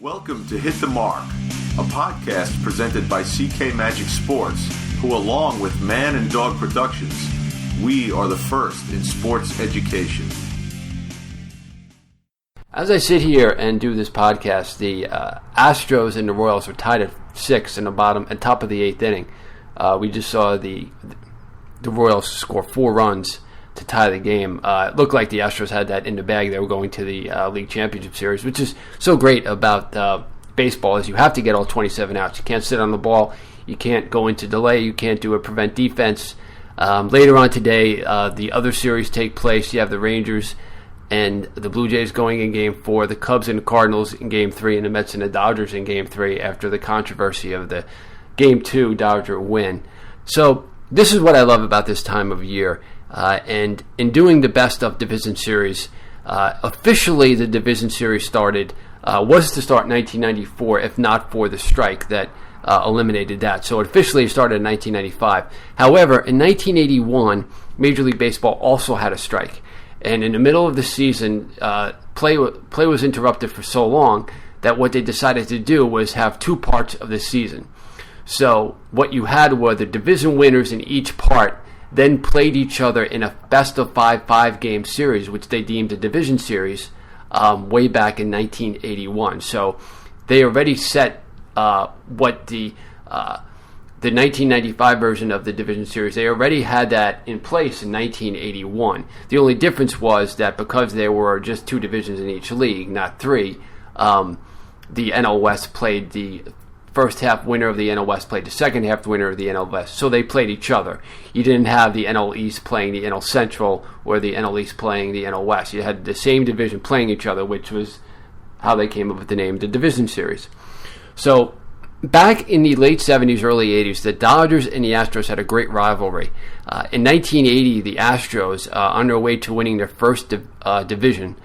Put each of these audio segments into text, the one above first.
Welcome to Hit the Mark, a podcast presented by CK Magic Sports, who along with Man and Dog Productions, we are the first in sports education. As I sit here and do this podcast, the Astros and the Royals are tied at 6 in the bottom and top of the 8th inning. We just saw the Royals score 4 runs to tie the game. It looked like the Astros had that in the bag. They were going to the League Championship Series, which is so great about baseball is you have to get all 27 outs. You can't sit on the ball. You can't go into delay. You can't do a prevent defense. Later on today, the other series take place. You have the Rangers and the Blue Jays going in Game 4, the Cubs and the Cardinals in Game 3, and the Mets and the Dodgers in Game 3 after the controversy of the Game 2 Dodger win. So this is what I love about this time of year. And in doing the best of division series, officially the division series was to start in 1994 if not for the strike that eliminated that. So it officially started in 1995. However, in 1981, Major League Baseball also had a strike. And in the middle of the season, play was interrupted for so long that what they decided to do was have 2 parts of the season. So what you had were the division winners in each part then played each other in a best-of-5 5-game series, which they deemed a division series, way back in 1981. So they already set what the 1995 version of the division series, they already had that in place in 1981. The only difference was that because there were just 2 divisions in each league, not 3, the NL West played the first half winner of the NL West played the second half winner of the NL West. So they played each other. You didn't have the NL East playing the NL Central or the NL East playing the NL West. You had the same division playing each other, which was how they came up with the name, the Division Series. So back in the late 70s, early 80s, the Dodgers and the Astros had a great rivalry. In 1980, the Astros, on their way to winning their first division,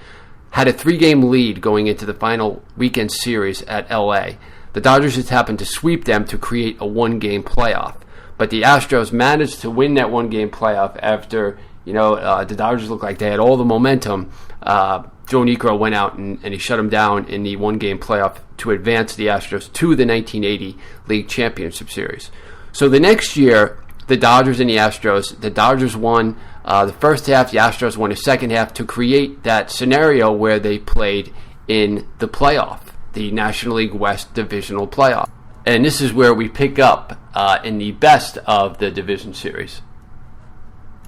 had a 3-game lead going into the final weekend series at L.A. The Dodgers just happened to sweep them to create a 1-game playoff. But the Astros managed to win that 1-game playoff after, the Dodgers looked like they had all the momentum. Joe Niekro went out and he shut them down in the 1-game playoff to advance the Astros to the 1980 League Championship Series. So the next year, the Dodgers and the Dodgers won the first half, the Astros won the second half to create that scenario where they played in the playoff, the National League West Divisional Playoff. And this is where we pick up in the best of the division series.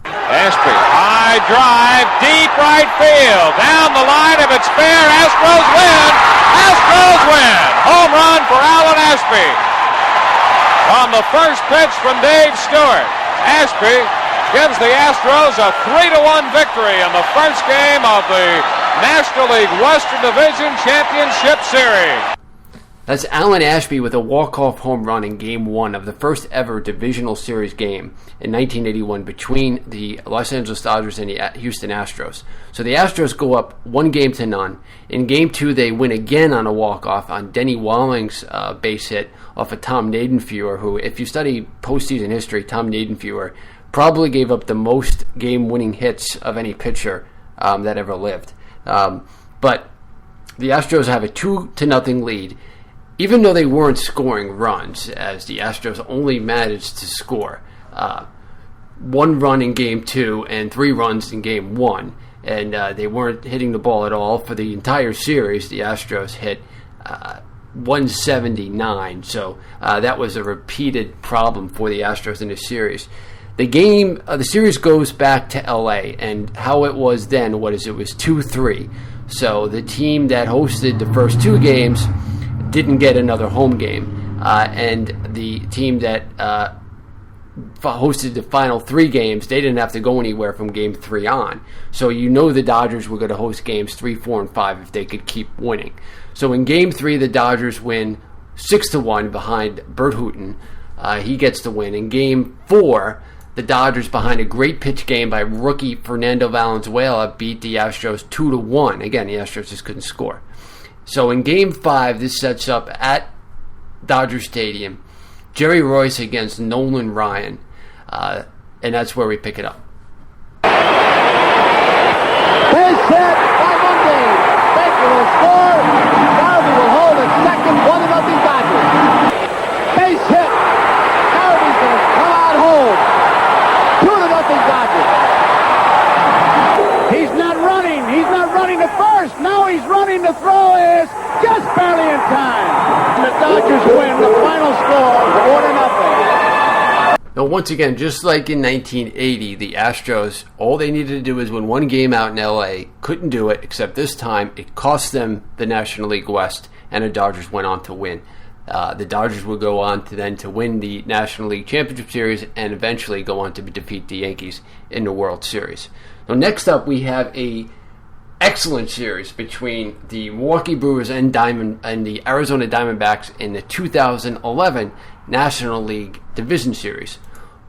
Ashby, high drive, deep right field, down the line, if it's fair, Astros win! Astros win! Home run for Alan Ashby. On the first pitch from Dave Stewart, Ashby gives the Astros a 3-1 victory in the first game of the National League Western Division Championship Series. That's Alan Ashby with a walk-off home run in Game 1 of the first ever Divisional Series game in 1981 between the Los Angeles Dodgers and the Houston Astros. So the Astros go up 1-0. In Game 2, they win again on a walk-off on Denny Walling's base hit off of Tom Nadenfuer, who, if you study postseason history, Tom Nadenfuer probably gave up the most game-winning hits of any pitcher that ever lived. But the Astros have a 2-0 lead, even though they weren't scoring runs, as the Astros only managed to score 1 run in Game 2 and 3 runs in Game 1. And they weren't hitting the ball at all. For the entire series, the Astros hit 179. So that was a repeated problem for the Astros in the series. The series goes back to L.A., and how it was then it was 2-3. So the team that hosted the first 2 games didn't get another home game, and the team that hosted the final 3 games, they didn't have to go anywhere from Game 3 on. So the Dodgers were going to host Games 3, 4, and 5 if they could keep winning. So in Game 3, the Dodgers win 6-1 behind Bert Hooton. He gets the win. In Game 4, the Dodgers, behind a great pitch game by rookie Fernando Valenzuela, beat the Astros 2-1. Again, the Astros just couldn't score. So in Game 5, this sets up at Dodger Stadium, Jerry Royce against Nolan Ryan, and that's where we pick it up. Base hit by Monday. Baker will score. Garvey will hold it Dodgers win the final score 4-0. Now, once again, just like in 1980, the Astros, all they needed to do was win one game out in L.A. Couldn't do it, except this time it cost them the National League West, and the Dodgers went on to win. The Dodgers would go on to win the National League Championship Series and eventually go on to defeat the Yankees in the World Series. So next up, we have a excellent series between the Milwaukee Brewers and the Arizona Diamondbacks in the 2011 National League Division Series.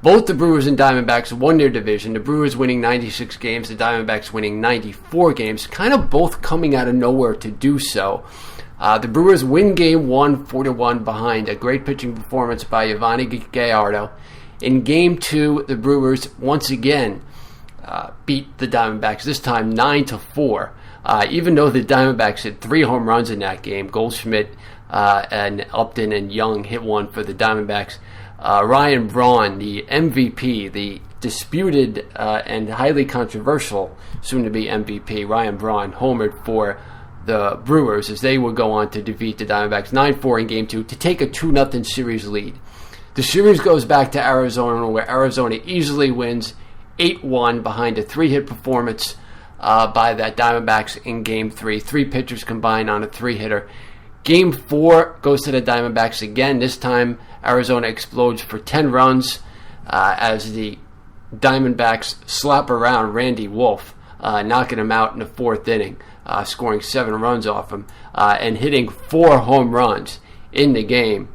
Both the Brewers and Diamondbacks won their division, the Brewers winning 96 games, the Diamondbacks winning 94 games, kind of both coming out of nowhere to do so. The Brewers win Game 1 4-1 behind a great pitching performance by Yovani Gallardo. In Game 2, the Brewers once again beat the Diamondbacks, this time 9-4. Even though the Diamondbacks hit 3 home runs in that game, Goldschmidt and Upton and Young hit one for the Diamondbacks. Ryan Braun, the MVP, the disputed and highly controversial soon-to-be MVP, Ryan Braun, homered for the Brewers as they would go on to defeat the Diamondbacks 9-4 in Game 2 to take a 2-0 series lead. The series goes back to Arizona, where Arizona easily wins 8-1 behind a 3-hit performance by that Diamondbacks in Game 3. 3 pitchers combined on a 3-hitter. Game 4 goes to the Diamondbacks again. This time, Arizona explodes for 10 runs as the Diamondbacks slap around Randy Wolf, knocking him out in the 4th inning, scoring 7 runs off him, and hitting 4 home runs in the game.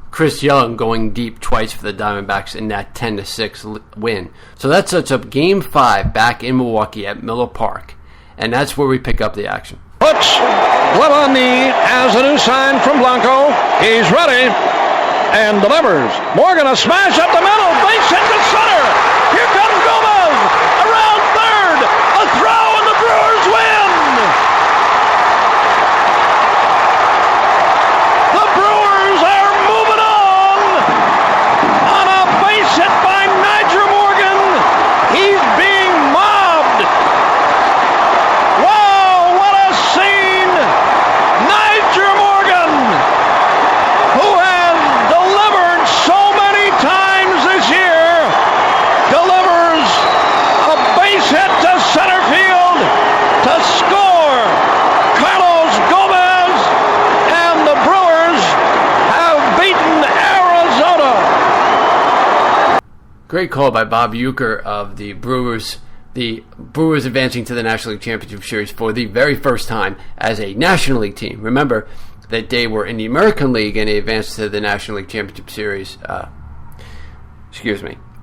Chris Young going deep twice for the Diamondbacks in that 10-6 win. So that sets up Game 5 back in Milwaukee at Miller Park, and that's where we pick up the action. Puts glove on knee as a new sign from Blanco. He's ready and delivers. Morgan a smash up the middle. Base hit to center. Here comes Gomez around third. A throw and the Brewers win. The Brewers are moving on a base hit by Nyjer Morgan. He's being mobbed. Wow, what a scene! Nyjer Morgan, who has delivered so many times this year, delivers a base hit to center field to score. Carlos Gomez and the Brewers have beaten Arizona. Great call by Bob Uecker of the Brewers. The Brewers advancing to the National League Championship Series for the very first time as a National League team. Remember that they were in the American League and they advanced to the National League Championship Series.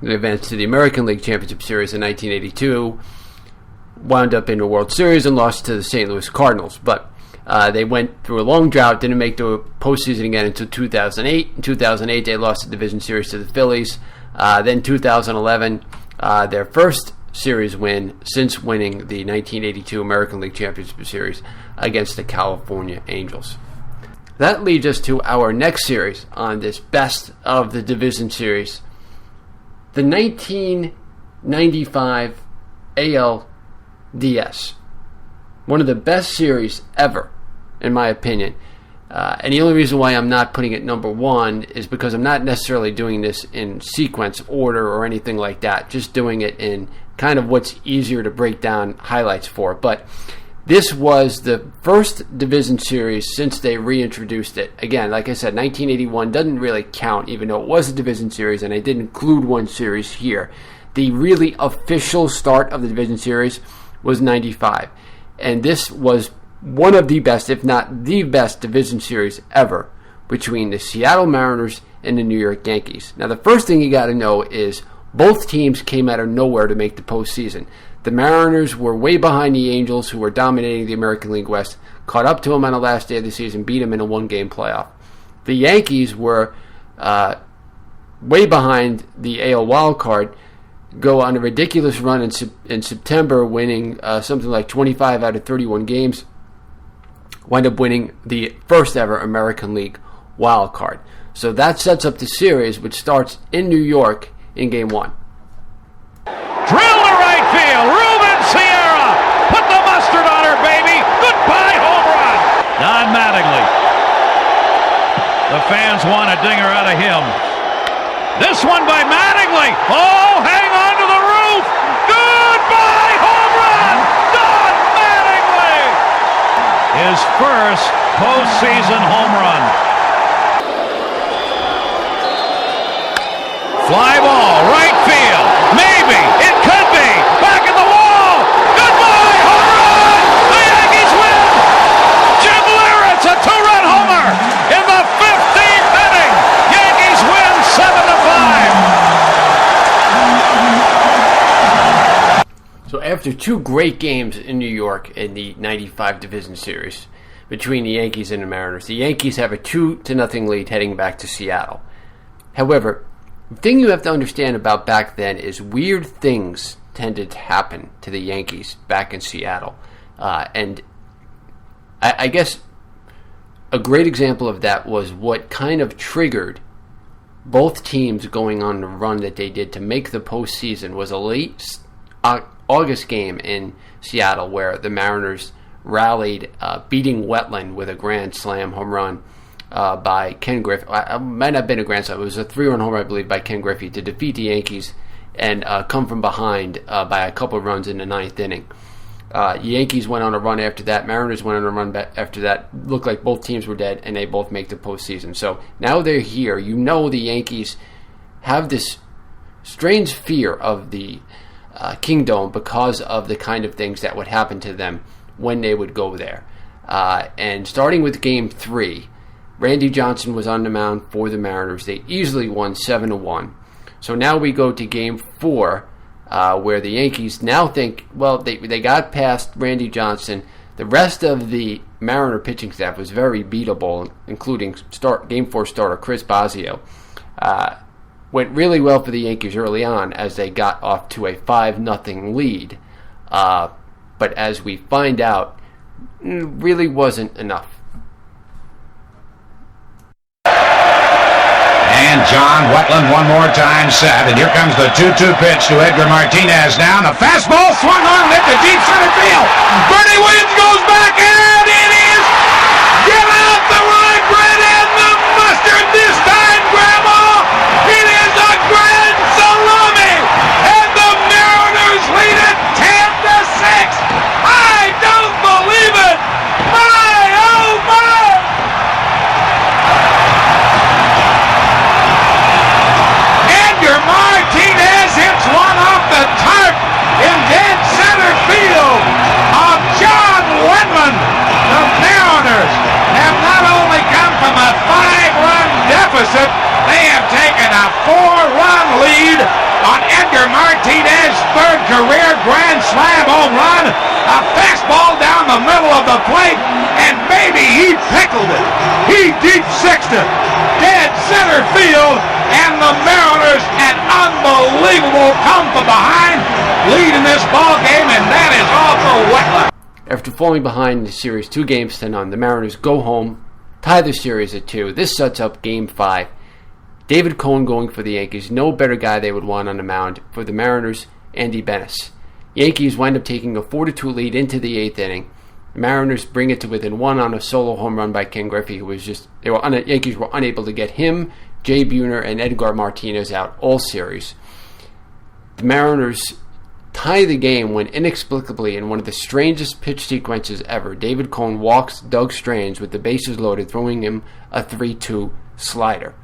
They advanced to the American League Championship Series in 1982, wound up in the World Series and lost to the St. Louis Cardinals. But they went through a long drought, didn't make the postseason again until 2008. In 2008, they lost the division series to the Phillies. Then 2011, their first series win since winning the 1982 American League Championship Series against the California Angels. That leads us to our next series on this best of the division series, the 1995 ALDS. One of the best series ever, in my opinion. And the only reason why I'm not putting it number 1 is because I'm not necessarily doing this in sequence order or anything like that. Just doing it in kind of what's easier to break down highlights for. But this was the first division series since they reintroduced it. Again, like I said, 1981 doesn't really count, even though it was a division series, and I did include one series here. The really official start of the division series was 95. And this was one of the best, if not the best, division series ever between the Seattle Mariners and the New York Yankees. Now, the first thing you got to know is both teams came out of nowhere to make the postseason. The Mariners were way behind the Angels, who were dominating the American League West, caught up to them on the last day of the season, beat them in a 1-game playoff. The Yankees were way behind the AL wildcard, go on a ridiculous run in September, winning something like 25 out of 31 games, wind up winning the first ever American League wild card. So that sets up the series, which starts in New York in Game 1. Drill to right field. Ruben Sierra. Put the mustard on her, baby. Goodbye, home run. Don Mattingly. The fans want a dinger out of him. This one by Mattingly. Oh, hang on to the roof. Goodbye, home run. Don Mattingly. His first postseason home run. Fly ball, right field. Maybe. It could be. Back in the wall. Goodbye, home run. The Yankees win. Jim Leyritz, a two-run homer in the 15th inning. Yankees win 7-5. So after two great games in New York in the 95 division series between the Yankees and the Mariners, the Yankees have a 2-0 lead heading back to Seattle. However, the thing you have to understand about back then is weird things tended to happen to the Yankees back in Seattle. And I guess a great example of that was what kind of triggered both teams going on the run that they did to make the postseason was a late August game in Seattle where the Mariners rallied, beating Wetland with a grand slam home run by Ken Griffey. It might not have been a grand slam. It was a 3-run homer, I believe, by Ken Griffey to defeat the Yankees and come from behind by a couple of runs in the 9th inning. Yankees went on a run after that. Mariners went on a run after that. Looked like both teams were dead, and they both make the postseason. So now they're here. You know the Yankees have this strange fear of the Kingdome because of the kind of things that would happen to them when they would go there. And starting with Game 3, Randy Johnson was on the mound for the Mariners. They easily won 7-1. So now we go to Game 4, where the Yankees now think, well, they got past Randy Johnson. The rest of the Mariner pitching staff was very beatable, including Game 4 starter Chris Bosio. Went really well for the Yankees early on as they got off to a 5-0 lead. But as we find out, it really wasn't enough. And John Wetland one more time set, and here comes the 2-2 pitch to Edgar Martinez now, and a fastball swung on it to deep center field. Bernie Williams goes back, and it is get out the rye bread and the mustard this time, Grandma. It is a grand salami, and the Mariners lead it 10-6. I don't believe it. My, oh my. Martinez hits one off the tarp in dead center field of John Wetland. The Mariners have not only come from a 5-run deficit, they have taken a 4-run lead on Edgar Martinez's third career grand slam home run. A fastball down the middle of the plate, and maybe he pickled it. He deep sixed it. Dead center field, and the Mariners an unbelievable come from behind lead in this ball game, and that is all for Wetland. After falling behind in the series 2-0, the Mariners go home, tie the series at 2. This sets up Game 5. David Cohn going for the Yankees. No better guy they would want on the mound. For the Mariners, Andy Benes. Yankees wind up taking a 4-2 lead into the 8th inning. The Mariners bring it to within 1 on a solo home run by Ken Griffey, who was Yankees were unable to get him, Jay Buhner, and Edgar Martinez out all series. The Mariners tie the game when inexplicably, in one of the strangest pitch sequences ever, David Cohn walks Doug Strange with the bases loaded, throwing him a 3-2 slider.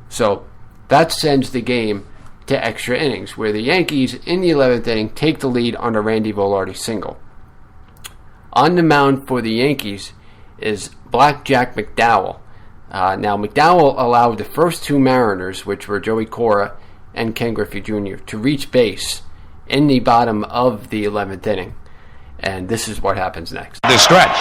So that sends the game to extra innings, where the Yankees, in the 11th inning, take the lead on a Randy Velarde single. On the mound for the Yankees is Blackjack McDowell. Now, McDowell allowed the first two Mariners, which were Joey Cora and Ken Griffey Jr., to reach base in the bottom of the 11th inning. And this is what happens next. The stretch.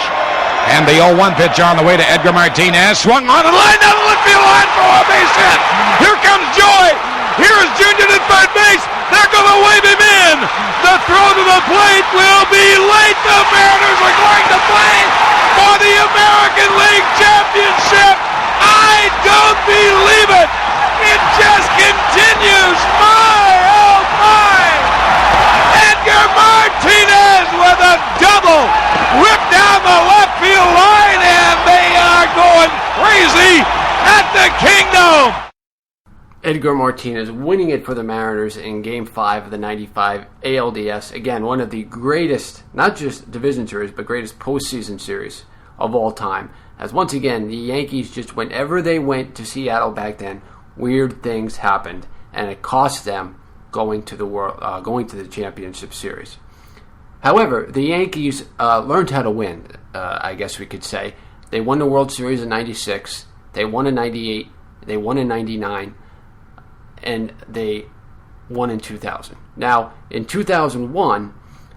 And the 0-1 pitch on the way to Edgar Martinez. Swung on and lined down the left field line for a base hit. Here comes Joy. Here's Junior at third base. They're going to wave him in. The throw to the plate will be late. The Mariners are going to play for the American League Championship. I don't believe it. It just continues. My, oh my. Edgar Martinez with a double. Ripped down the left field line, and they are going crazy at the kingdom! Edgar Martinez winning it for the Mariners in Game 5 of the 95 ALDS. Again, one of the greatest, not just division series, but greatest postseason series of all time. As once again, the Yankees just, whenever they went to Seattle back then, weird things happened, and it cost them going to the championship series. However, the Yankees learned how to win, I guess we could say. They won the World Series in 96, they won in 98, they won in 99, and they won in 2000. Now, in 2001,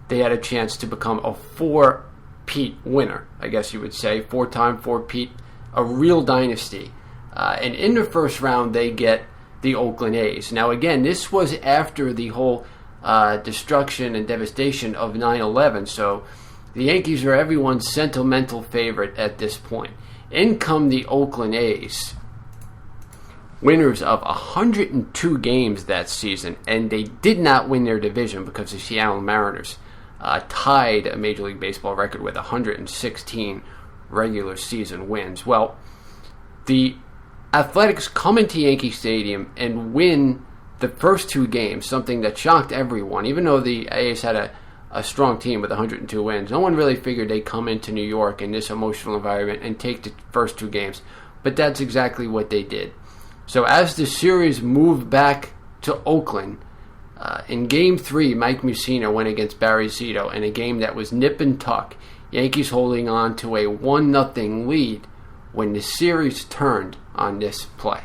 they had a chance to become a four-peat winner, I guess you would say, four-time four-peat, a real dynasty. And in the first round, they get the Oakland A's. Now, again, this was after the whole destruction and devastation of 9/11, so the Yankees are everyone's sentimental favorite at this point. In come the Oakland A's, winners of 102 games that season, and they did not win their division because the Seattle Mariners tied a Major League Baseball record with 116 regular season wins. Well, the Athletics come into Yankee Stadium and win the first two games, something that shocked everyone. Even though the A's had a strong team with 102 wins, no one really figured they'd come into New York in this emotional environment and take the first two games. But that's exactly what they did. So as the series moved back to Oakland, in Game 3, Mike Mussina went against Barry Zito in a game that was nip and tuck, Yankees holding on to a 1-0 lead when the series turned on this play.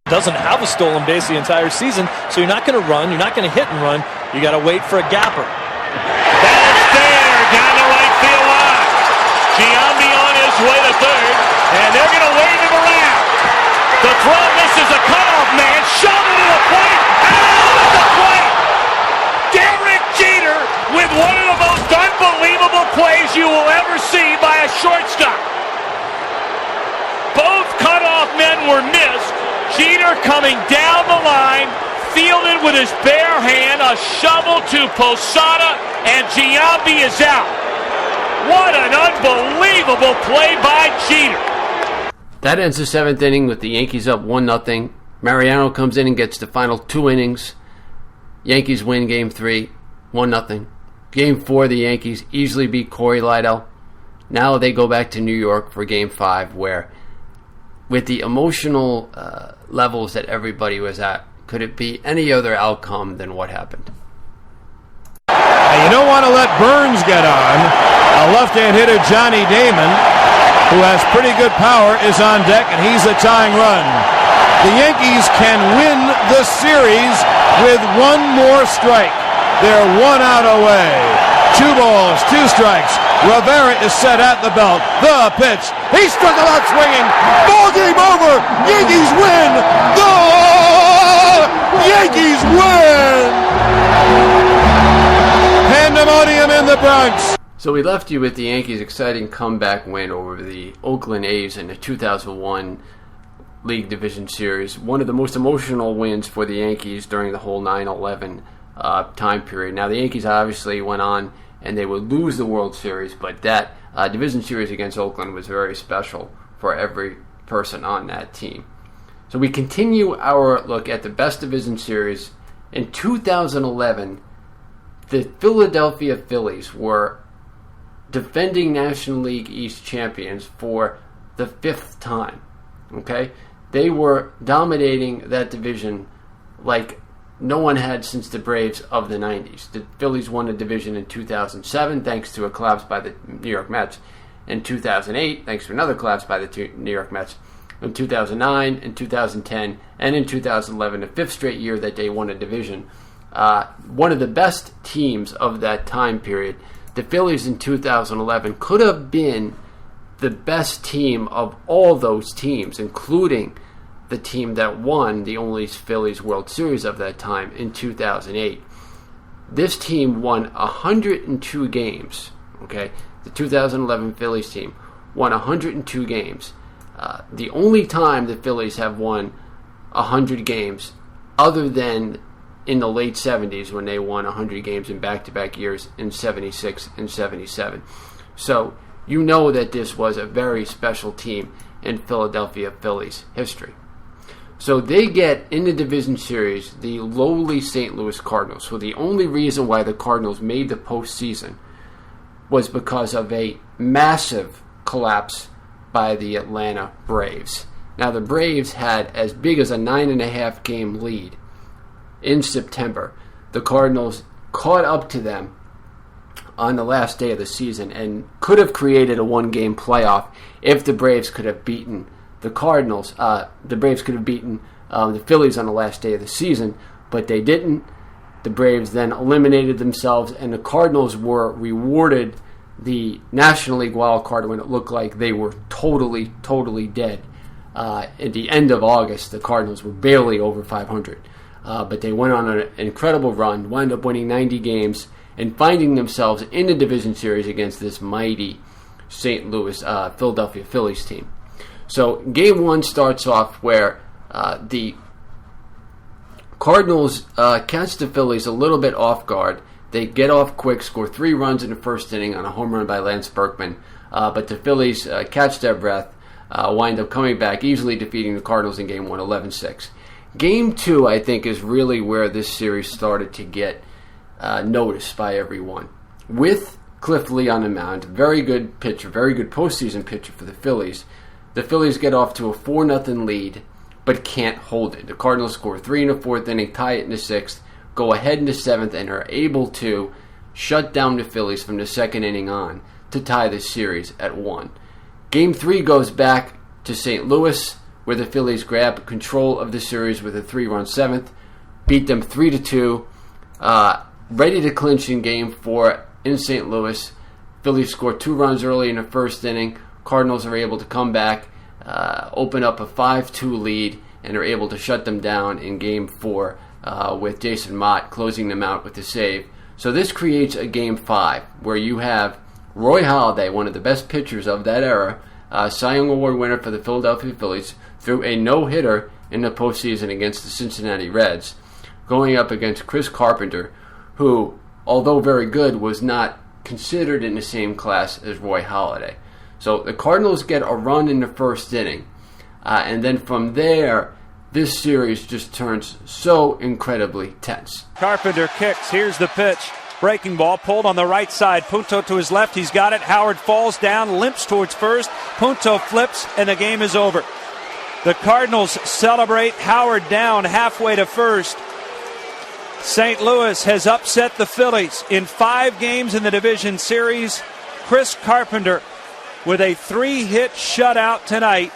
Doesn't have a stolen base the entire season, so you're not going to run, you're not going to hit and run, you got to wait for a gapper. That's fair down the right field line. Giambi on his way to third, and they're going to wave him around. The throw misses a cutoff man, shot it to the plate, out at the plate. Derek Jeter with one of the most unbelievable plays you will ever see by a shortstop. Both cutoff men were missed. Jeter coming down the line, fielded with his bare hand, a shovel to Posada, and Giambi is out. What an unbelievable play by Jeter. That ends the seventh inning with the Yankees up 1-0. Mariano comes in and gets the final two innings. Yankees win Game 3, 1-0. Game 4, the Yankees easily beat Corey Lidell. Now they go back to New York for Game 5, where with the emotional levels that everybody was at, could it be any other outcome than what happened? And you don't want to let Burns get on. A left-hand hitter, Johnny Damon, who has pretty good power, is on deck, and he's the tying run. The Yankees can win the series with one more strike. They're 1 out away. 2 balls, 2 strikes. Rivera is set at the belt. The pitch. He struck him out swinging. Ball game over. Yankees win. The Yankees win. Pandemonium in the Bronx. So we left you with the Yankees' exciting comeback win over the Oakland A's in the 2001 League Division Series. One of the most emotional wins for the Yankees during the whole 9/11 time period. Now, the Yankees obviously went on and they would lose the World Series, but that Division Series against Oakland was very special for every person on that team. So we continue our look at the best Division Series. In 2011, the Philadelphia Phillies were defending National League East champions for the 5th time. Okay? They were dominating that division like no one had since the Braves of the 90s. The Phillies won the division in 2007 thanks to a collapse by the New York Mets. In 2008, thanks to another collapse by the New York Mets. In 2009, in 2010, and in 2011, the 5th straight year that they won a division. One of the best teams of that time period, the Phillies in 2011, could have been the best team of all those teams, including the team that won the only Phillies World Series of that time in 2008. This team won 102 games. Okay, the 2011 Phillies team won 102 games. The only time the Phillies have won 100 games, other than in the late 70s when they won 100 games in back-to-back years in 76 and 77. So you know that this was a very special team in Philadelphia Phillies history. So they get in the division series the lowly St. Louis Cardinals. So the only reason why the Cardinals made the postseason was because of a massive collapse by the Atlanta Braves. Now the Braves had as big as a 9.5 game lead in September. The Cardinals caught up to them on the last day of the season and could have created a 1-game playoff if the Braves could have beaten the Cardinals. The Braves could have beaten the Phillies on the last day of the season, but they didn't. The Braves then eliminated themselves, and the Cardinals were rewarded the National League wild card when it looked like they were totally dead. At the end of August, the Cardinals were barely over 500. But they went on an incredible run, wound up winning 90 games, and finding themselves in the division series against this mighty St. Louis Philadelphia Phillies team. So game 1 starts off where the Cardinals catch the Phillies a little bit off guard. They get off quick, score 3 runs in the first inning on a home run by Lance Berkman. But the Phillies catch their breath, wind up coming back, easily defeating the Cardinals in game 1, 11-6. Game 2, I think, is really where this series started to get noticed by everyone. With Cliff Lee on the mound, very good pitcher, very good postseason pitcher for the Phillies. The Phillies get off to a 4-0 lead, but can't hold it. The Cardinals score 3 in the 4th inning, tie it in the 6th, go ahead in the 7th, and are able to shut down the Phillies from the 2nd inning on to tie the series at 1. Game 3 goes back to St. Louis, where the Phillies grab control of the series with a 3-run 7th, beat them 3-2, ready to clinch in Game 4 in St. Louis. Phillies score 2 runs early in the 1st inning. Cardinals are able to come back, open up a 5-2 lead, and are able to shut them down in Game 4 with Jason Mott closing them out with the save. So this creates a Game 5 where you have Roy Halladay, one of the best pitchers of that era, Cy Young Award winner for the Philadelphia Phillies, threw a no-hitter in the postseason against the Cincinnati Reds, going up against Chris Carpenter, who, although very good, was not considered in the same class as Roy Halladay. So the Cardinals get a run in the 1st inning, and then from there, this series just turns so incredibly tense. Carpenter kicks. Here's the pitch. Breaking ball pulled on the right side. Punto to his left. He's got it. Howard falls down, limps towards first. Punto flips, and the game is over. The Cardinals celebrate. Howard down halfway to first. St. Louis has upset the Phillies in 5 games in the division series. Chris Carpenter with a 3-hit shutout tonight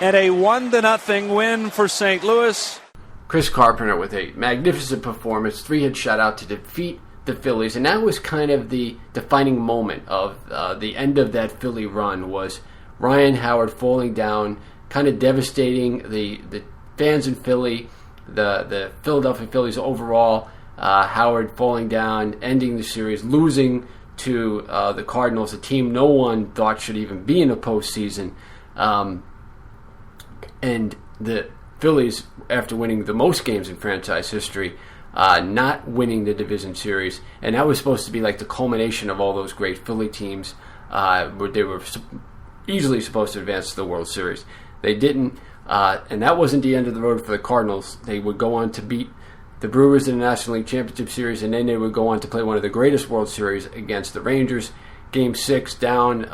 and a 1-0 win for St. Louis. Chris Carpenter with a magnificent performance, 3-hit shutout to defeat the Phillies, and that was kind of the defining moment of the end of that Philly run, was Ryan Howard falling down, kind of devastating the fans in Philly, the Philadelphia Phillies overall. Howard falling down, ending the series, losing to the Cardinals, a team no one thought should even be in the postseason. And the Phillies, after winning the most games in franchise history, not winning the division series. And that was supposed to be like the culmination of all those great Philly teams, where they were easily supposed to advance to the World Series. They didn't, and that wasn't the end of the road for the Cardinals. They would go on to beat the Brewers in the National League Championship Series, and then they would go on to play one of the greatest World Series against the Rangers. Game 6, down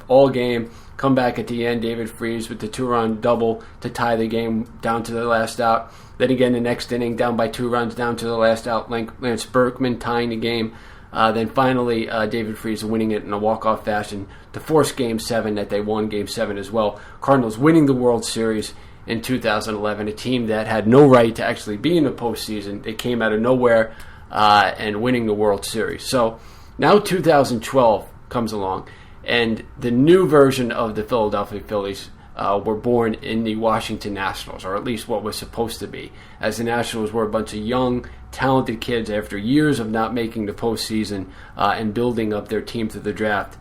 all game, come back at the end, David Freese with the 2-run double to tie the game down to the last out. Then again, the next inning, down by 2 runs, down to the last out, Lance Berkman tying the game. Then finally, David Freese winning it in a walk-off fashion to force Game 7, that they won Game 7 as well. Cardinals winning the World Series in 2011, a team that had no right to actually be in the postseason. They came out of nowhere and winning the World Series. So now 2012 comes along, and the new version of the Philadelphia Phillies were born in the Washington Nationals, or at least what was supposed to be, as the Nationals were a bunch of young, talented kids after years of not making the postseason and building up their team through the draft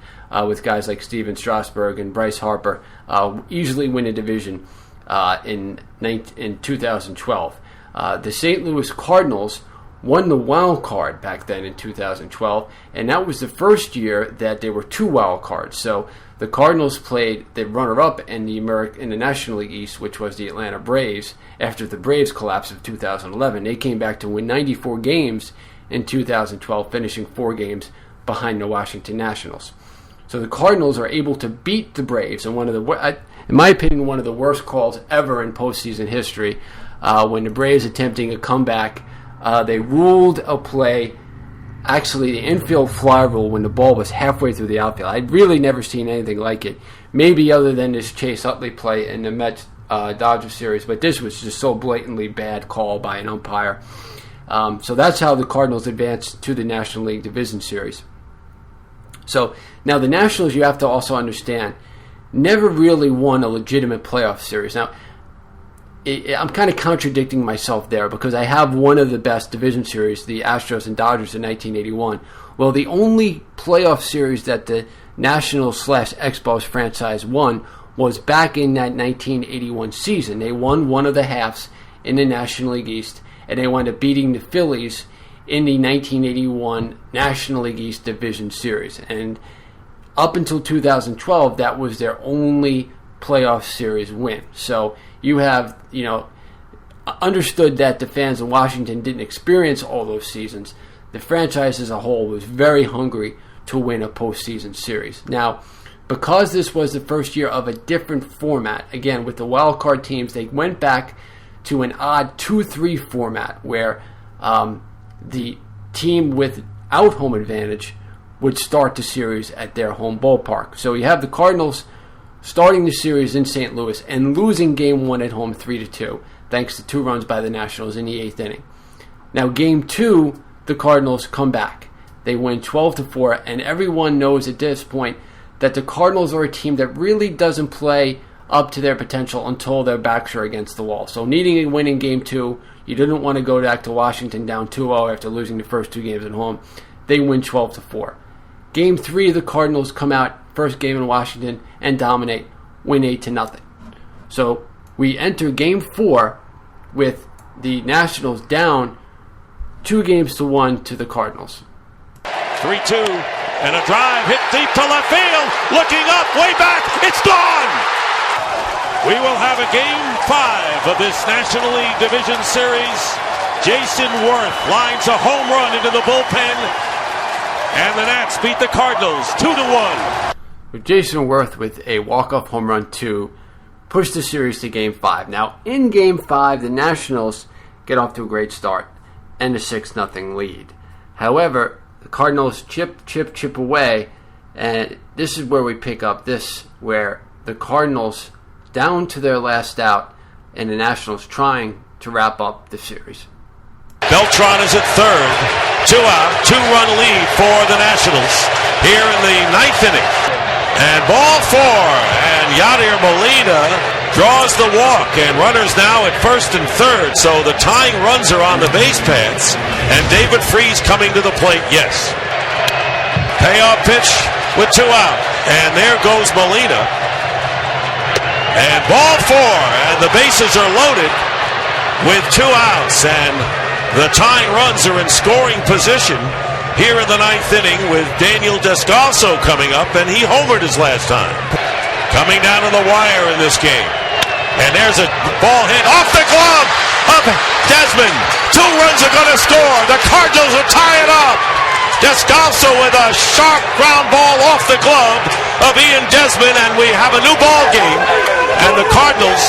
with guys like Steven Strasburg and Bryce Harper, easily win a division in 2012. The St. Louis Cardinals won the wild card back then in 2012, and that was the first year that there were 2 wild cards. So the Cardinals played the runner-up in the National League East, which was the Atlanta Braves, after the Braves collapse of 2011. They came back to win 94 games in 2012, finishing 4 games behind the Washington Nationals. So the Cardinals are able to beat the Braves, and in my opinion, one of the worst calls ever in postseason history, when the Braves attempting a comeback. They ruled a play, actually the infield fly rule, when the ball was halfway through the outfield. I'd really never seen anything like it, maybe other than this Chase Utley play in the Mets-Dodgers series, but this was just so blatantly bad call by an umpire. So that's how the Cardinals advanced to the National League Division Series. So now the Nationals, you have to also understand, never really won a legitimate playoff series. Now, I'm kind of contradicting myself there because I have one of the best division series, the Astros and Dodgers in 1981. Well, the only playoff series that the Nationals/Expos franchise won was back in that 1981 season. They won one of the halves in the National League East, and they wound up beating the Phillies in the 1981 National League East Division Series. And up until 2012, that was their only playoff series win. So you have, understood that the fans in Washington didn't experience all those seasons. The franchise as a whole was very hungry to win a postseason series. Now, because this was the first year of a different format, again, with the wild card teams, they went back to an odd 2-3 format where the team without home advantage would start the series at their home ballpark. So you have the Cardinals starting the series in St. Louis and losing Game 1 at home 3-2, thanks to 2 runs by the Nationals in the 8th inning. Now, Game 2, the Cardinals come back. They win 12-4, and everyone knows at this point that the Cardinals are a team that really doesn't play up to their potential until their backs are against the wall. So needing a win in Game 2, you didn't want to go back to Washington down 2-0 after losing the first 2 games at home. They win 12-4. Game 3, the Cardinals come out, first game in Washington, and dominate, win 8-0. So we enter Game 4 with the Nationals down 2-1 to the Cardinals. 3-2, and a drive hit deep to left field. Looking up, way back, it's gone! We will have a Game 5 of this National League Division Series. Jason Worth lines a home run into the bullpen, and the Nats beat the Cardinals 2-1. Jason Worth with a walk-off home run to push the series to Game 5. Now, in Game 5, the Nationals get off to a great start and a 6-0 lead. However, the Cardinals chip away, and this is where we pick up this, where the Cardinals down to their last out, and the Nationals trying to wrap up the series. Beltran is at third, 2 out, 2-run lead for the Nationals here in the 9th inning. And ball 4, and Yadier Molina draws the walk, and runners now at first and third, so the tying runs are on the base paths, and David Freese coming to the plate, yes. Payoff pitch with 2 out, and there goes Molina. And ball 4, and the bases are loaded with 2 outs, and the tying runs are in scoring position here in the 9th inning with Daniel Descalso coming up, and he homered his last time. Coming down to the wire in this game. And there's a ball hit off the glove of Desmond. 2 runs are going to score. The Cardinals will tie it up. Descalso with a sharp ground ball off the glove of Ian Desmond, and we have a new ball game. And the Cardinals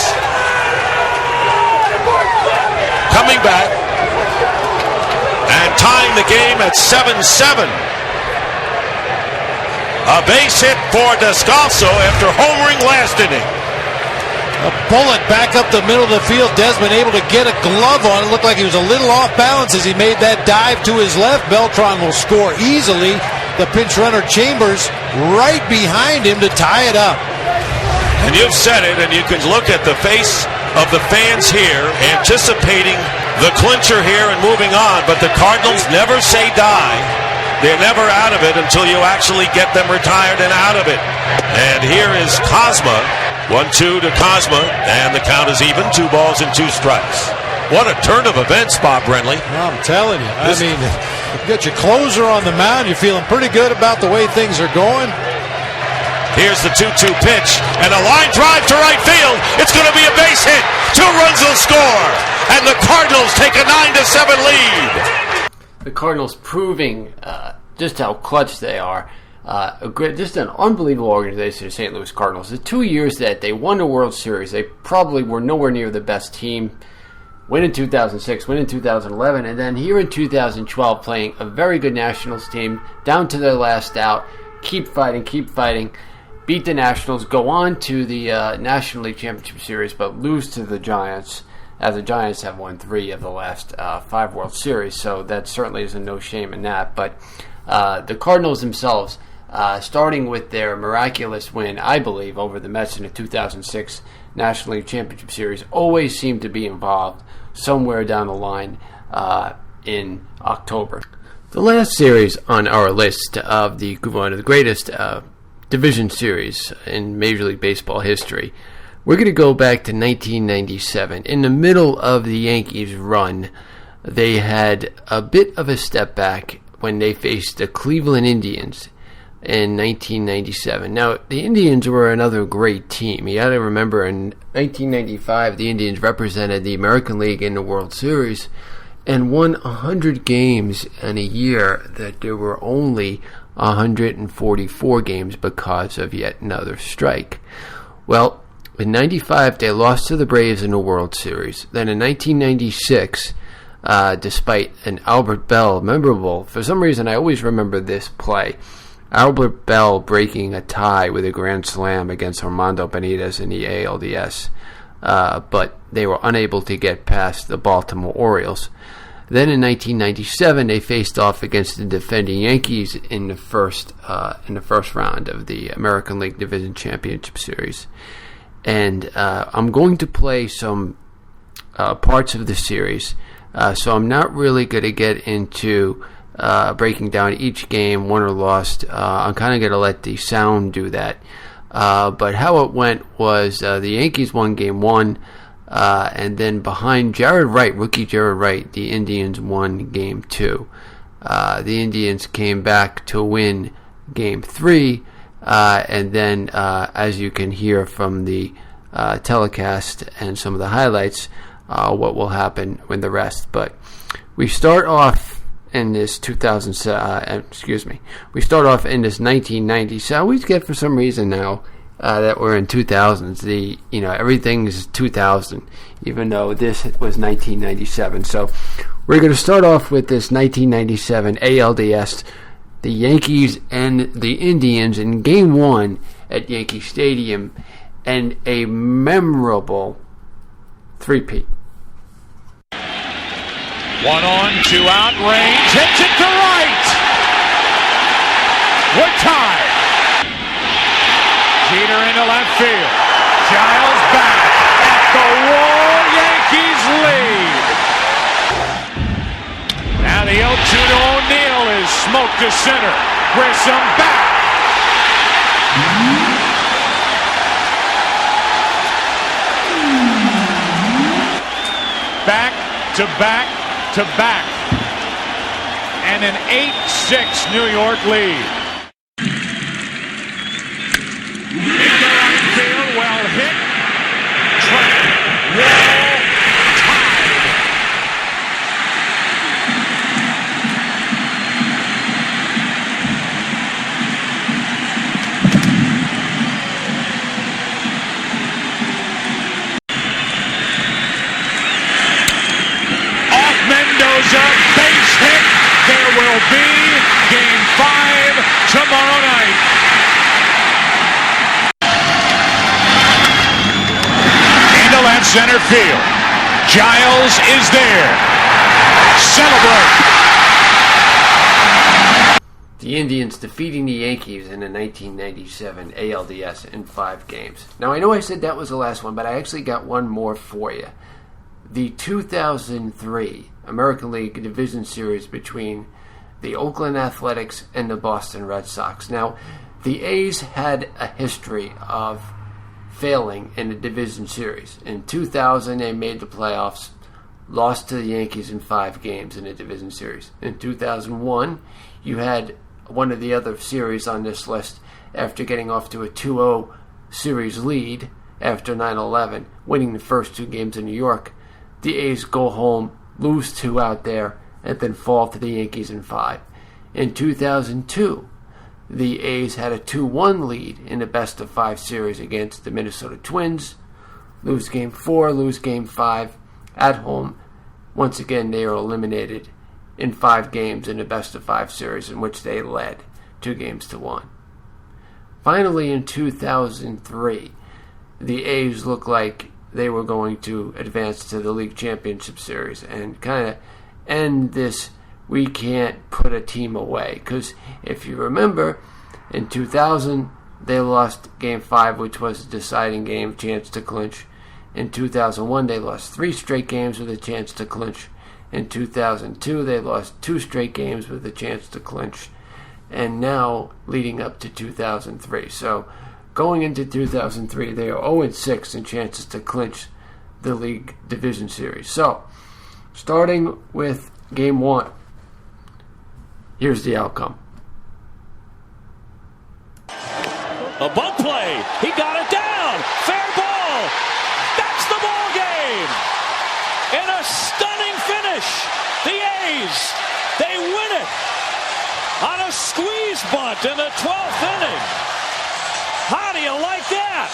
coming back and tying the game at 7-7. A base hit for Descalso after homering last inning. A bullet back up the middle of the field. Desmond able to get a glove on it. Looked like he was a little off balance as he made that dive to his left. Beltran will score easily. The pinch runner Chambers right behind him to tie it up. And you've said it, and you can look at the face of the fans here anticipating the clincher here and moving on, but the Cardinals never say die. They're never out of it until you actually get them retired and out of it. And here is Cosma. 1-2 to Cosma, and the count is even. 2 balls and 2 strikes. What a turn of events, Bob Brenly. I'm telling you. I mean, you got your closer on the mound. You're feeling pretty good about the way things are going. Here's the 2-2 pitch, and a line drive to right field. It's going to be a base hit. 2 runs will score, and the Cardinals take a 9-7 lead. The Cardinals proving just how clutch they are. Just an unbelievable organization, the St. Louis Cardinals. The 2 years that they won the World Series, they probably were nowhere near the best team. Win in 2006, win in 2011, and then here in 2012 playing a very good Nationals team, down to their last out, keep fighting, beat the Nationals, go on to the National League Championship Series, but lose to the Giants, as the Giants have won 3 of the last 5 World Series, so that certainly is no shame in that. But the Cardinals themselves, starting with their miraculous win, I believe, over the Mets in the 2006 National League Championship Series, always seem to be involved somewhere down the line in October. The last series on our list of one of the greatest division series in Major League Baseball history, we're going to go back to 1997. In the middle of the Yankees' run, they had a bit of a step back when they faced the Cleveland Indians in 1997. Now, the Indians were another great team. You got to remember, in 1995, the Indians represented the American League in the World Series and won 100 games in a year that there were only 144 games because of yet another strike. Well, in 95, they lost to the Braves in the World Series. Then in 1996, despite an Albert Bell memorable, for some reason I always remember this play, Albert Bell breaking a tie with a grand slam against Armando Benitez in the ALDS, but they were unable to get past the Baltimore Orioles. Then in 1997, they faced off against the defending Yankees in the first round of the American League Division Championship Series. And I'm going to play some parts of the series, so I'm not really going to get into breaking down each game, won or lost. I'm kind of going to let the sound do that. But how it went was the Yankees won Game 1, and then behind Jared Wright, rookie Jared Wright, the Indians won Game 2. The Indians came back to win Game 3, and then, as you can hear from the telecast and some of the highlights, what will happen with the rest. But we start off in this 1990s. I always get, for some reason now, that we're in 2000s. Everything's 2000, even though this was 1997. So we're going to start off with this 1997 ALDS, the Yankees and the Indians in Game 1 at Yankee Stadium, and a memorable three-peat. 1 on, 2 out, range, hits it to right. We're tied. Jeter into left field. Giles back at the wall. Yankees lead. Now the 0-2 to O'Neill is smoked to center. Grissom back. Back to back to back, and an 8-6 New York lead. Into right field, well hit, track, wall, tied. Base hit. There will be Game 5 tomorrow night. Into left center field. Giles is there. Celebrate. The Indians defeating the Yankees in the 1997 ALDS in 5 games. Now, I know I said that was the last one, but I actually got one more for you. The 2003 American League Division Series between the Oakland Athletics and the Boston Red Sox. Now, the A's had a history of failing in the Division Series. In 2000, they made the playoffs, lost to the Yankees in 5 games in a division series. In 2001, you had one of the other series on this list after getting off to a 2-0 series lead after 9/11, winning the first 2 games in New York. The A's go home, lose 2 out there, and then fall to the Yankees in 5. In 2002, the A's had a 2-1 lead in the best-of-5 series against the Minnesota Twins. Lose Game 4, lose Game 5 at home. Once again, they are eliminated in 5 games in the best-of-5 series in which they led 2-1. Finally, in 2003, the A's looked like they were going to advance to the League Championship Series and kind of end this we can't put a team away. Because if you remember, in 2000, they lost Game 5, which was a deciding game, chance to clinch. In 2001, they lost 3 straight games with a chance to clinch. In 2002, they lost 2 straight games with a chance to clinch. And now, leading up to 2003. So, going into 2003, they are 0-6 in chances to clinch the League Division Series. So, starting with Game 1, here's the outcome. A bunt play. He got it down. Fair ball. That's the ball game. In a stunning finish, the A's, they win it on a squeeze bunt in the 12th inning. How do you like that?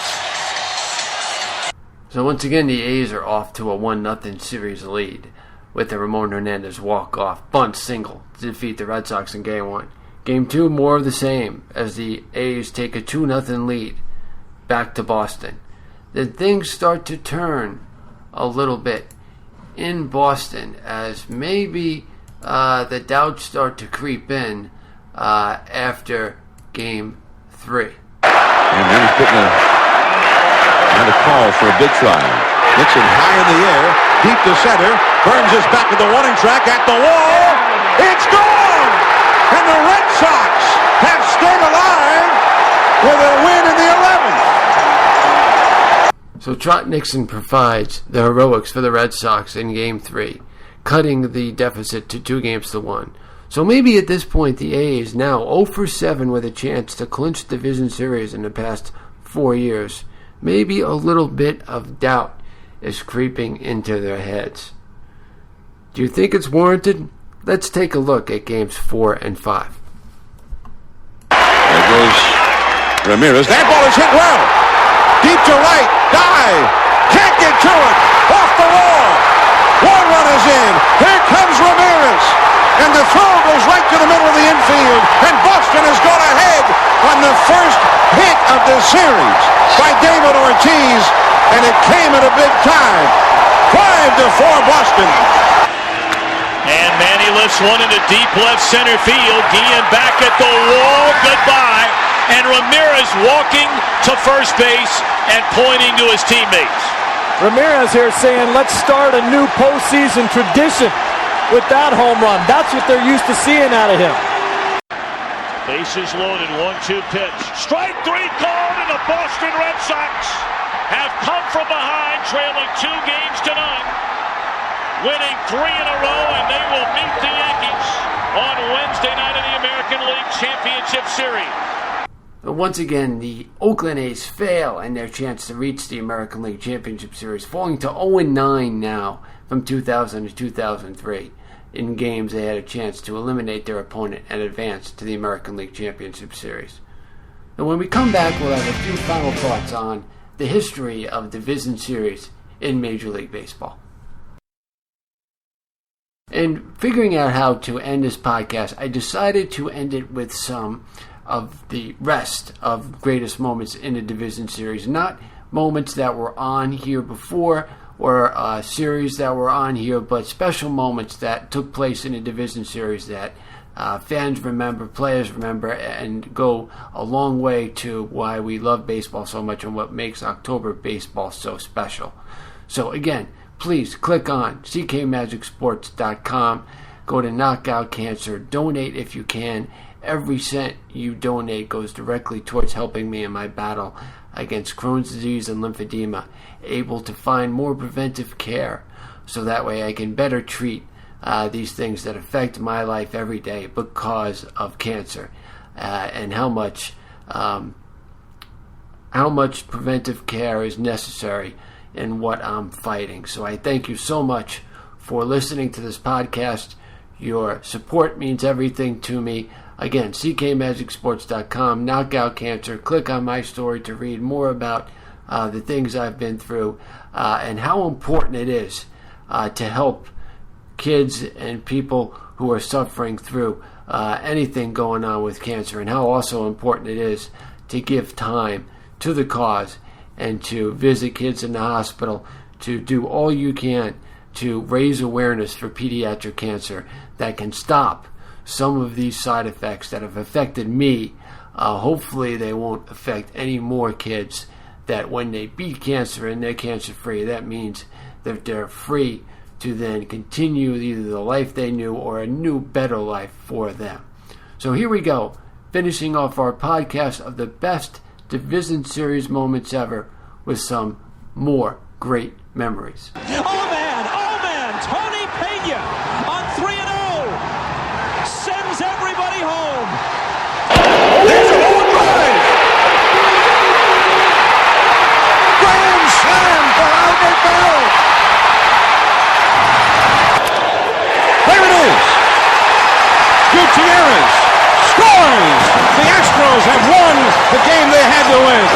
So once again, the A's are off to a 1-0 series lead with the Ramon Hernandez walk-off bunt single to defeat the Red Sox in Game 1. Game 2, more of the same, as the A's take a 2-0 lead back to Boston. Then things start to turn a little bit in Boston as maybe the doubts start to creep in after Game 3. And then he's putting a call for a big try. Nixon high in the air, deep to center, burns his back to the warning track at the wall. It's gone! And the Red Sox have stayed alive with a win in the 11th. So Trot Nixon provides the heroics for the Red Sox in Game 3, cutting the deficit to 2-1. So maybe at this point the A's, now 0-7 with a chance to clinch the division series in the past 4 years, maybe a little bit of doubt is creeping into their heads. Do you think it's warranted? Let's take a look at Games 4 and 5. There goes Ramirez. That ball is hit well. Deep to right. Dive. Can't get to it. Off the wall. 1 run is in. Here comes Ramirez. And the throw goes right to the middle of the infield. And Boston has gone ahead on the first hit of the series by David Ortiz. And it came at a big time. 5-4 Boston. And Manny lifts one into deep left center field. Guillen back at the wall. Goodbye. And Ramirez walking to first base and pointing to his teammates. Ramirez here saying, let's start a new postseason tradition with that home run. That's what they're used to seeing out of him. Bases loaded, 1-2 pitch. Strike 3 called, and the Boston Red Sox have come from behind, trailing 2-0, winning 3 in a row, and they will meet the Yankees on Wednesday night in the American League Championship Series. But once again, the Oakland A's fail in their chance to reach the American League Championship Series, falling to 0-9 now from 2000 to 2003. In games, they had a chance to eliminate their opponent and advance to the American League Championship Series. And when we come back, we'll have a few final thoughts on the history of division series in Major League Baseball. And figuring out how to end this podcast, I decided to end it with some of the rest of greatest moments in the division series. Not moments that were on here before or series that were on here, but special moments that took place in the division series that fans remember, players remember, and go a long way to why we love baseball so much and what makes October baseball so special. So again, please click on ckmagicsports.com, go to Knockout Cancer, donate if you can. Every cent you donate goes directly towards helping me in my battle against Crohn's disease and lymphedema, able to find more preventive care so that way I can better treat these things that affect my life every day because of cancer, and how much preventive care is necessary in what I'm fighting. So I thank you so much for listening to this podcast. Your support means everything to me. Again, ckmagicsports.com, Knockout Cancer. Click on my story to read more about the things I've been through and how important it is to help kids and people who are suffering through anything going on with cancer, and how also important it is to give time to the cause and to visit kids in the hospital, to do all you can to raise awareness for pediatric cancer that can stop some of these side effects that have affected me. Hopefully they won't affect any more kids, that when they beat cancer and they're cancer free, that means that they're free to then continue either the life they knew or a new, better life for them. So here we go, finishing off our podcast of the best Division Series moments ever with some more great memories. Oh man, Tony Pena on 3-0 sends everybody home. There's a home run! Grand slam for Albert Bell! There it is! Gutierrez scores! The Astros have won the game they had to win.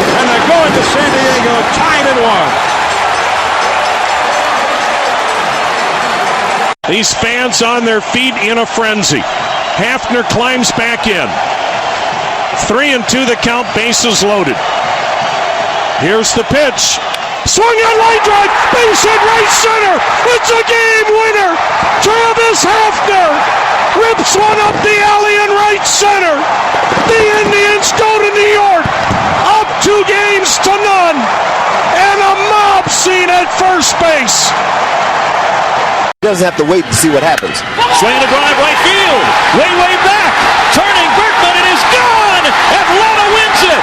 And they're going to San Diego tied at 1. These fans on their feet in a frenzy. Hafner climbs back in. 3-2 the count, bases loaded. Here's the pitch. Swung on line drive, base hit right center. It's a game winner. Travis Hafner rips one up the alley in right center. The Indians go to New York, up 2-0, and a mob scene at first base. Doesn't have to wait to see what happens. Swing and a drive right field. Way back. Turning Berkman, it is gone. Atlanta wins it.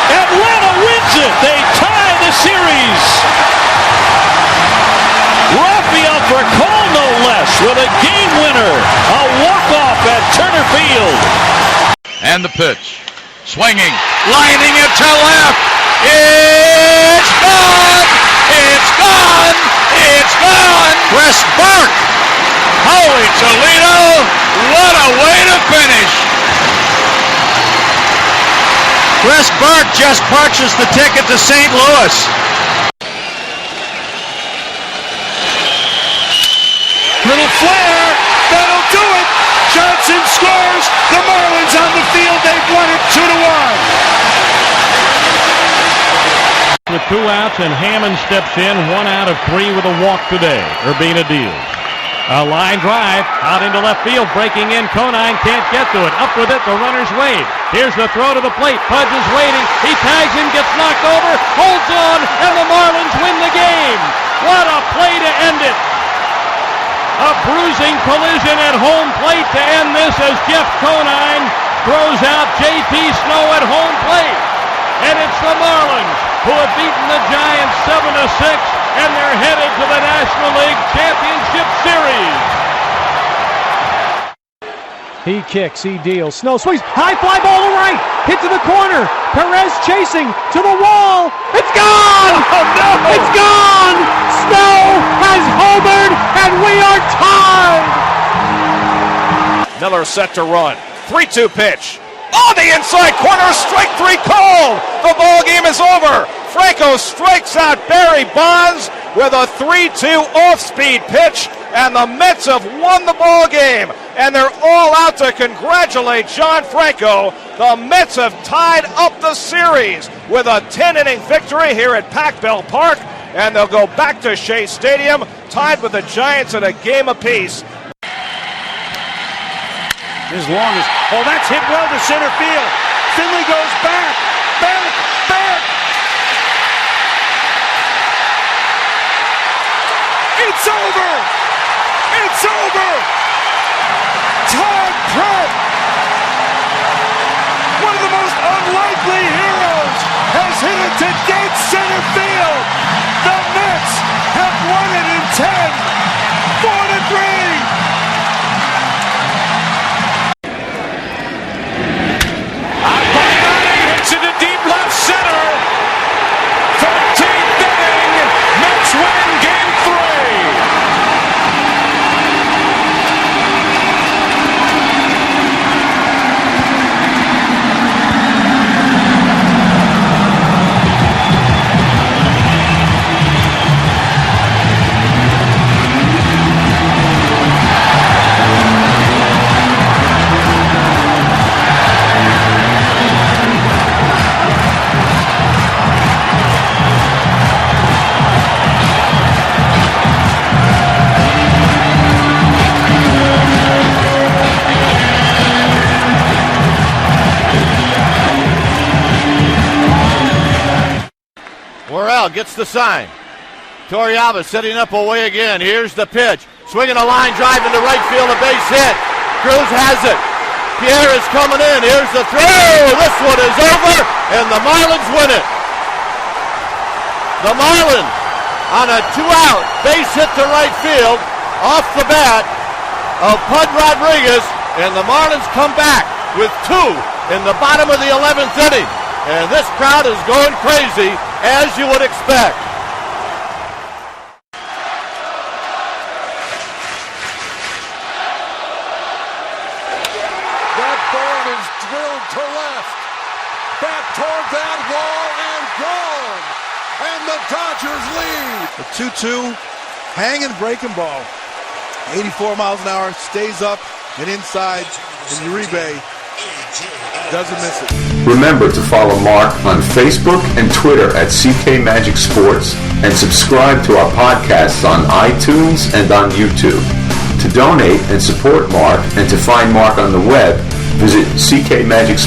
Atlanta wins it. They tie the series. Rafael Furcal, no less, with a game winner. A walk-off at Turner Field. And the pitch. Swinging. Lining it to left. It's gone. It's gone. It's gone! Chris Burke! Holy Toledo! What a way to finish! Chris Burke just purchased the ticket to St. Louis. Little flare! That'll do it! Johnson scores! The Marlins on the field. They've won it 2-1. With 2 outs, and Hammond steps in, 1 out of 3 with a walk today. Urbina deals. A line drive out into left field, breaking in. Conine can't get to it. Up with it, the runner's Wade. Here's the throw to the plate. Pudge is waiting. He tags him, gets knocked over, holds on, and the Marlins win the game. What a play to end it. A bruising collision at home plate to end this as Jeff Conine throws out J.T. Snow at home plate. And it's the Marlins who have beaten the Giants 7-6, and they're headed to the National League Championship Series. He kicks, he deals. Snow swings, high fly ball to right, hit to the corner. Perez chasing to the wall. It's gone! Oh, no! It's gone! Snow has homered, and we are tied! Miller set to run. 3-2 pitch. On the inside corner, strike 3 called. The ball game is over. Franco strikes out Barry Bonds with a 3-2 off-speed pitch, and the Mets have won the ball game. And they're all out to congratulate John Franco. The Mets have tied up the series with a 10-inning victory here at Pac Bell Park, and they'll go back to Shea Stadium, tied with the Giants at a game apiece. As long as, oh, that's hit well to center field. Finley goes back. It's over. It's over. Todd Pratt, one of the most unlikely heroes to dead center field. The Mets have won it in 10, 4-3. Hits into deep left center. 13th inning. Mets win game 3. Worrell gets the sign. Torrealba setting up away again. Here's the pitch. Swinging a line drive into right field, a base hit. Cruz has it. Pierre is coming in. Here's the throw. This one is over, and the Marlins win it. The Marlins on a 2-out base hit to right field off the bat of Pud Rodriguez, and the Marlins come back with 2 in the bottom of the 11th inning. And this crowd is going crazy, as you would expect. That ball is drilled to left. Back toward that wall and gone. And the Dodgers lead. The 2-2 hanging breaking ball. 84 miles an hour, stays up and inside, and Uribe doesn't miss it. Remember to follow Mark on Facebook and Twitter at CK Magic Sports and subscribe to our podcasts on iTunes and on YouTube. To donate and support Mark and to find Mark on the web, visit CK Magic